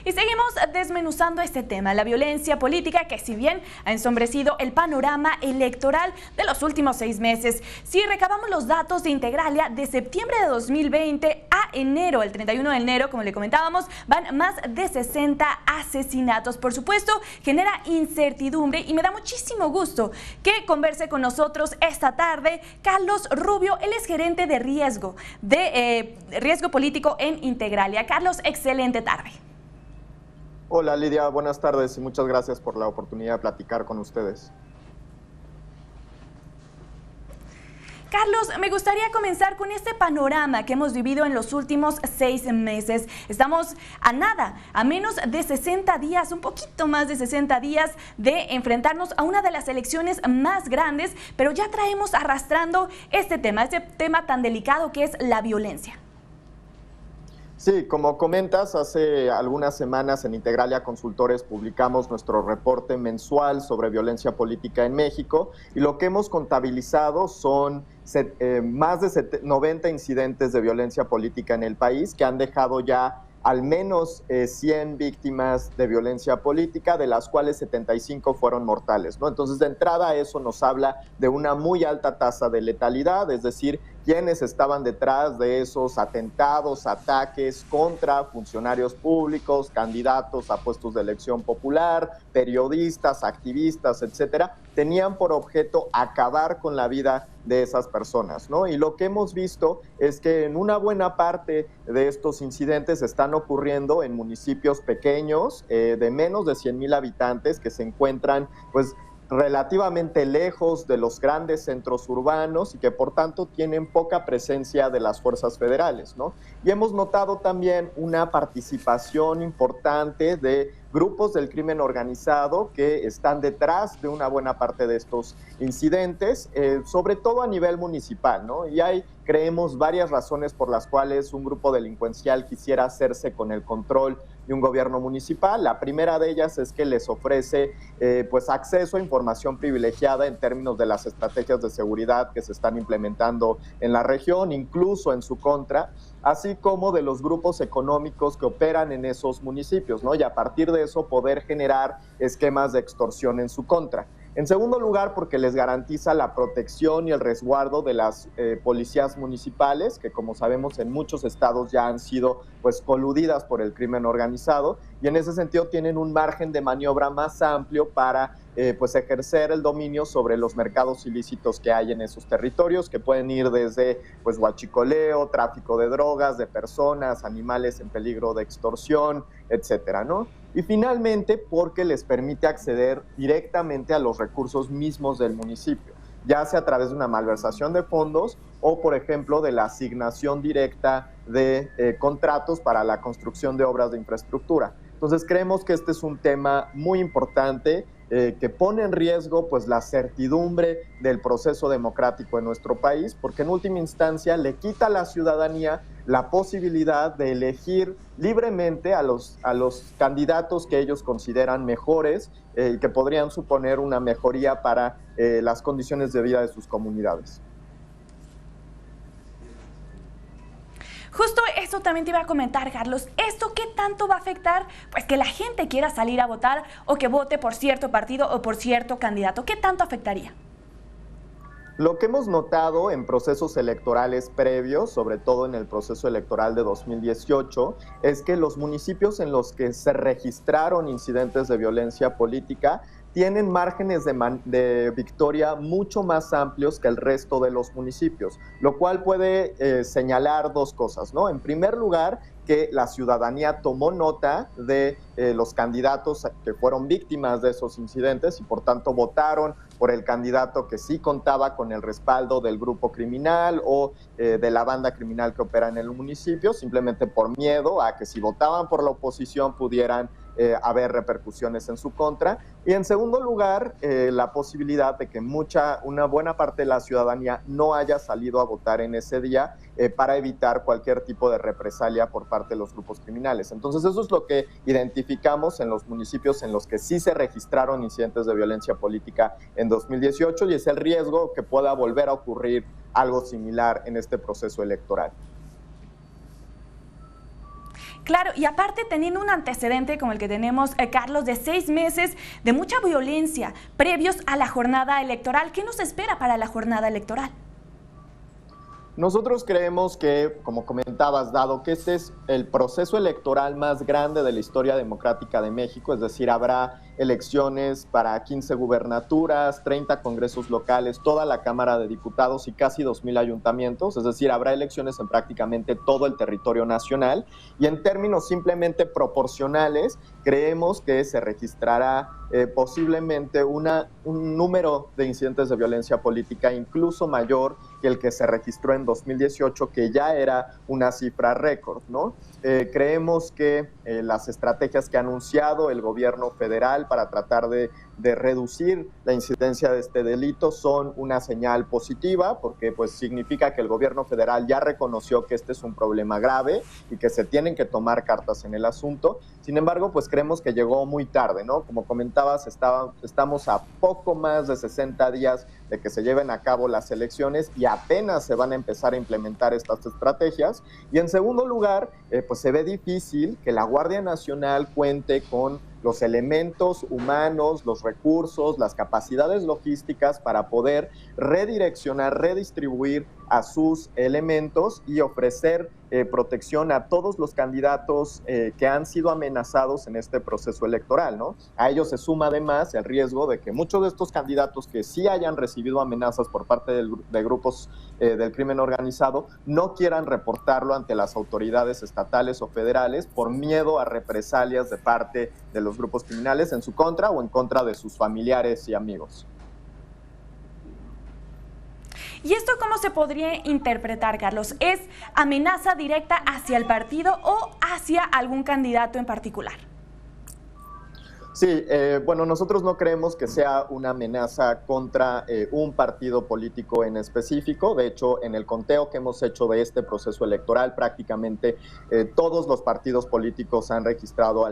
Y seguimos desmenuzando este tema, la violencia política, que si bien ha ensombrecido el panorama electoral de los últimos 6 meses. Si recabamos los datos de Integralia de septiembre de 2020 a enero, el 31 de enero, como le comentábamos, van más de 60 asesinatos. Por supuesto, genera incertidumbre y me da muchísimo gusto que converse con nosotros esta tarde Carlos Rubio. Él es gerente de riesgo político en Integralia. Carlos, excelente tarde. Hola Lidia, buenas tardes y muchas gracias por la oportunidad de platicar con ustedes. Carlos, me gustaría comenzar con este panorama que hemos vivido en los últimos 6 meses. Estamos a menos de 60 días, un poquito más de 60 días de enfrentarnos a una de las elecciones más grandes, pero ya traemos arrastrando este tema tan delicado que es la violencia. Sí, como comentas, hace algunas semanas en Integralia Consultores publicamos nuestro reporte mensual sobre violencia política en México y lo que hemos contabilizado son más de 90 incidentes de violencia política en el país que han dejado ya al menos 100 víctimas de violencia política, de las cuales 75 fueron mortales, ¿no? Entonces, de entrada, eso nos habla de una muy alta tasa de letalidad, es decir, quienes estaban detrás de esos atentados, ataques contra funcionarios públicos, candidatos a puestos de elección popular, periodistas, activistas, etcétera, tenían por objeto acabar con la vida de esas personas, ¿no? Y lo que hemos visto es que en una buena parte de estos incidentes están ocurriendo en municipios pequeños de menos de 100,000 habitantes que se encuentran, pues, relativamente lejos de los grandes centros urbanos y que por tanto tienen poca presencia de las fuerzas federales, ¿no? Y hemos notado también una participación importante de grupos del crimen organizado que están detrás de una buena parte de estos incidentes, sobre todo a nivel municipal, ¿no? Y creemos, varias razones por las cuales un grupo delincuencial quisiera hacerse con el control de un gobierno municipal. La primera de ellas es que les ofrece pues acceso a información privilegiada en términos de las estrategias de seguridad que se están implementando en la región, incluso en su contra, así como de los grupos económicos que operan en esos municipios, ¿no? Y a partir de eso poder generar esquemas de extorsión en su contra. En segundo lugar, porque les garantiza la protección y el resguardo de las policías municipales, que como sabemos en muchos estados ya han sido pues coludidas por el crimen organizado, y en ese sentido tienen un margen de maniobra más amplio para pues ejercer el dominio sobre los mercados ilícitos que hay en esos territorios, que pueden ir desde pues huachicoleo, tráfico de drogas, de personas, animales en peligro de extorsión, etcétera, ¿no? Y finalmente, porque les permite acceder directamente a los recursos mismos del municipio, ya sea a través de una malversación de fondos o, por ejemplo, de la asignación directa de contratos para la construcción de obras de infraestructura. Entonces, creemos que este es un tema muy importante que pone en riesgo pues, la certidumbre del proceso democrático en nuestro país, porque en última instancia le quita a la ciudadanía la posibilidad de elegir libremente a los candidatos que ellos consideran mejores y que podrían suponer una mejoría para las condiciones de vida de sus comunidades. Justo eso también te iba a comentar, Carlos. ¿Esto qué tanto va a afectar pues que la gente quiera salir a votar o que vote por cierto partido o por cierto candidato? ¿Qué tanto afectaría? Lo que hemos notado en procesos electorales previos, sobre todo en el proceso electoral de 2018, es que los municipios en los que se registraron incidentes de violencia política tienen márgenes de victoria mucho más amplios que el resto de los municipios, lo cual puede señalar dos cosas, ¿no? En primer lugar, que la ciudadanía tomó nota de los candidatos que fueron víctimas de esos incidentes y por tanto votaron por el candidato que sí contaba con el respaldo del grupo criminal o de la banda criminal que opera en el municipio, simplemente por miedo a que si votaban por la oposición pudieran haber repercusiones en su contra. Y en segundo lugar, la posibilidad de que una buena parte de la ciudadanía no haya salido a votar en ese día para evitar cualquier tipo de represalia por parte de los grupos criminales. Entonces eso es lo que identificamos en los municipios en los que sí se registraron incidentes de violencia política en 2018 y es el riesgo que pueda volver a ocurrir algo similar en este proceso electoral. Claro, y aparte teniendo un antecedente como el que tenemos, Carlos, de 6 meses de mucha violencia previos a la jornada electoral, ¿qué nos espera para la jornada electoral? Nosotros creemos que, como comentabas, dado que este es el proceso electoral más grande de la historia democrática de México, es decir, habrá elecciones para 15 gubernaturas, 30 congresos locales, toda la Cámara de Diputados y casi 2,000 ayuntamientos, es decir, habrá elecciones en prácticamente todo el territorio nacional y en términos simplemente proporcionales, creemos que se registrará posiblemente un número de incidentes de violencia política incluso mayor que el que se registró en 2018, que ya era una cifra récord, ¿no? Creemos que las estrategias que ha anunciado el gobierno federal para tratar de reducir la incidencia de este delito son una señal positiva, porque pues significa que el gobierno federal ya reconoció que este es un problema grave y que se tienen que tomar cartas en el asunto. Sin embargo, pues creemos que llegó muy tarde, ¿no? Como comentabas, estamos a poco más de 60 días de que se lleven a cabo las elecciones y apenas se van a empezar a implementar estas estrategias. Y en segundo lugar, pues se ve difícil que la Guardia Nacional cuente con los elementos humanos, los recursos, las capacidades logísticas para poder redireccionar, redistribuir a sus elementos y ofrecer protección a todos los candidatos que han sido amenazados en este proceso electoral, ¿no? A ello se suma además el riesgo de que muchos de estos candidatos que sí hayan recibido amenazas por parte de grupos del crimen organizado no quieran reportarlo ante las autoridades estatales o federales por miedo a represalias de parte de los grupos criminales en su contra o en contra de sus familiares y amigos. ¿Y esto cómo se podría interpretar, Carlos? ¿Es amenaza directa hacia el partido o hacia algún candidato en particular? Sí, bueno, nosotros no creemos que sea una amenaza contra un partido político en específico. De hecho, en el conteo que hemos hecho de este proceso electoral, prácticamente todos los partidos políticos han registrado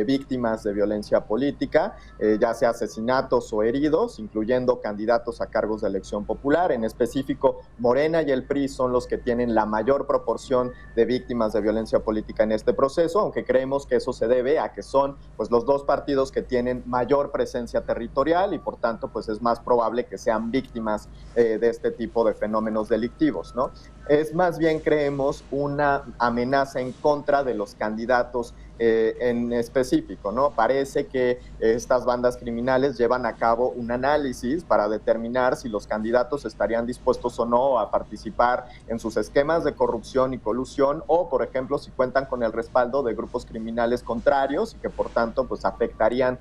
víctimas de violencia política, ya sea asesinatos o heridos, incluyendo candidatos a cargos de elección popular. En específico, Morena y el PRI son los que tienen la mayor proporción de víctimas de violencia política en este proceso, aunque creemos que eso se debe a que son pues, los dos partidos que tienen mayor presencia territorial y por tanto pues es más probable que sean víctimas de este tipo de fenómenos delictivos, ¿no? Es más bien creemos una amenaza en contra de los candidatos en específico, ¿no? Parece que estas bandas criminales llevan a cabo un análisis para determinar si los candidatos estarían dispuestos o no a participar en sus esquemas de corrupción y colusión o, por ejemplo, si cuentan con el respaldo de grupos criminales contrarios y que, por tanto, pues afectarían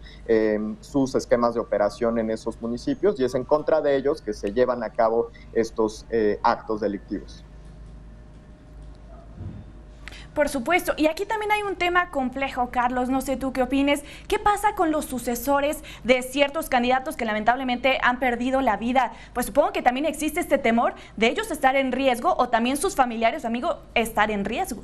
sus esquemas de operación en esos municipios y es en contra de ellos que se llevan a cabo estos actos delictivos. Por supuesto, y aquí también hay un tema complejo, Carlos, no sé tú qué opines. ¿Qué pasa con los sucesores de ciertos candidatos que lamentablemente han perdido la vida? Pues supongo que también existe este temor de ellos estar en riesgo o también sus familiares o amigos estar en riesgo.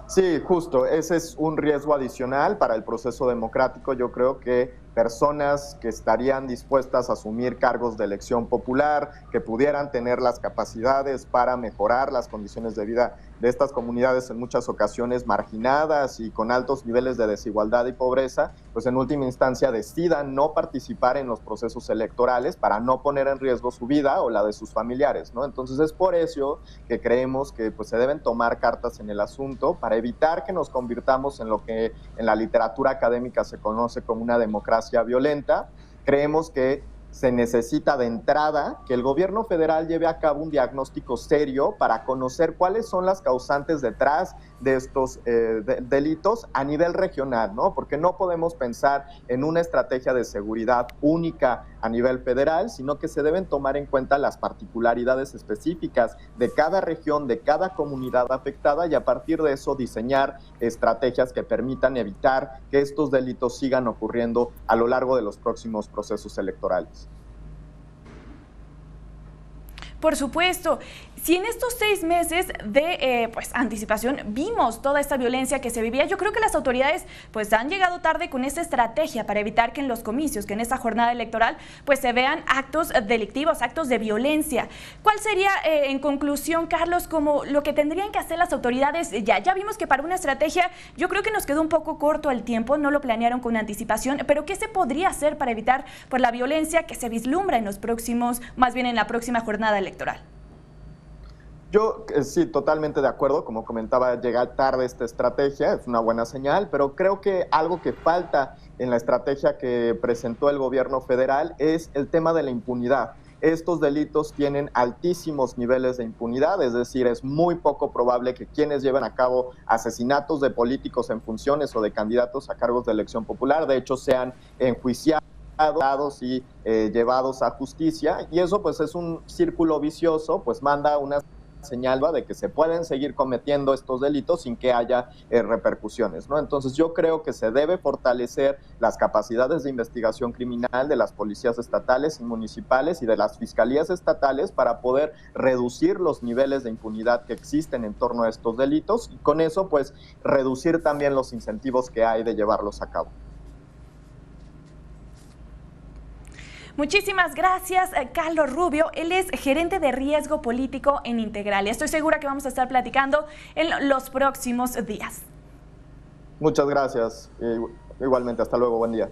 Sí, justo, ese es un riesgo adicional para el proceso democrático. Yo creo que personas que estarían dispuestas a asumir cargos de elección popular, que pudieran tener las capacidades para mejorar las condiciones de vida de estas comunidades en muchas ocasiones marginadas y con altos niveles de desigualdad y pobreza, pues en última instancia decidan no participar en los procesos electorales para no poner en riesgo su vida o la de sus familiares, ¿no? Entonces es por eso que creemos que pues, se deben tomar cartas en el asunto para evitar que nos convirtamos en lo que en la literatura académica se conoce como una democracia violenta. Creemos que se necesita de entrada que el gobierno federal lleve a cabo un diagnóstico serio para conocer cuáles son las causantes detrás de estos delitos a nivel regional, ¿no? Porque no podemos pensar en una estrategia de seguridad única a nivel federal, sino que se deben tomar en cuenta las particularidades específicas de cada región, de cada comunidad afectada y a partir de eso diseñar estrategias que permitan evitar que estos delitos sigan ocurriendo a lo largo de los próximos procesos electorales. Por supuesto. Si en estos 6 meses de pues, anticipación vimos toda esta violencia que se vivía, yo creo que las autoridades pues, han llegado tarde con esta estrategia para evitar que en los comicios, que en esta jornada electoral, pues se vean actos delictivos, actos de violencia. ¿Cuál sería, en conclusión, Carlos, como lo que tendrían que hacer las autoridades? Ya vimos que para una estrategia yo creo que nos quedó un poco corto el tiempo, no lo planearon con anticipación, pero ¿qué se podría hacer para evitar pues, la violencia que se vislumbra en los próximos, más bien en la próxima jornada electoral? Yo sí, totalmente de acuerdo, como comentaba, llegar tarde esta estrategia es una buena señal, pero creo que algo que falta en la estrategia que presentó el gobierno federal es el tema de la impunidad. Estos delitos tienen altísimos niveles de impunidad, es decir, es muy poco probable que quienes lleven a cabo asesinatos de políticos en funciones o de candidatos a cargos de elección popular, de hecho, sean enjuiciados y llevados a justicia, y eso pues es un círculo vicioso, pues manda una señal de que se pueden seguir cometiendo estos delitos sin que haya repercusiones, ¿no? Entonces yo creo que se debe fortalecer las capacidades de investigación criminal de las policías estatales y municipales y de las fiscalías estatales para poder reducir los niveles de impunidad que existen en torno a estos delitos y con eso pues reducir también los incentivos que hay de llevarlos a cabo. Muchísimas gracias, Carlos Rubio. Él es gerente de riesgo político en Integralia. Estoy segura que vamos a estar platicando en los próximos días. Muchas gracias. Igualmente, hasta luego. Buen día.